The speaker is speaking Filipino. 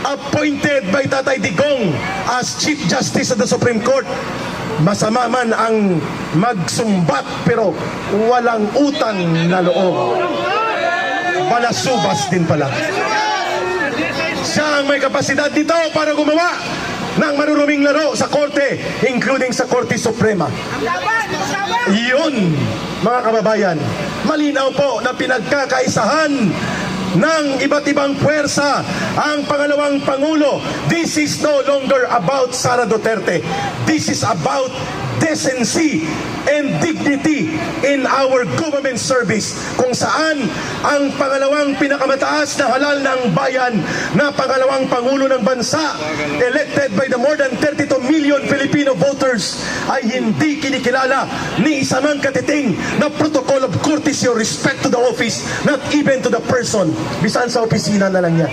appointed by Tatay Digong as Chief Justice of the Supreme Court. Masama man ang magsumbat pero walang utang na loob. Balasubas din pala. Siya ang may kapasidad dito para gumawa ng maruruming laro sa korte, including sa Korte Suprema. Iyon, mga kababayan, malinaw po na pinagkakaisahan ng iba't ibang puwersa ang pangalawang Pangulo. This is no longer about Sara Duterte. This is about decency and dignity in our government service, kung saan ang pangalawang pinakamataas na halal ng bayan na pangalawang Pangulo ng bansa, elected by the more than 32 million Filipino voters, ay hindi kinikilala ni isa mang katiting na protocol of courtesy or respect to the office, not even to the person. Bisan sa opisina na lang niya.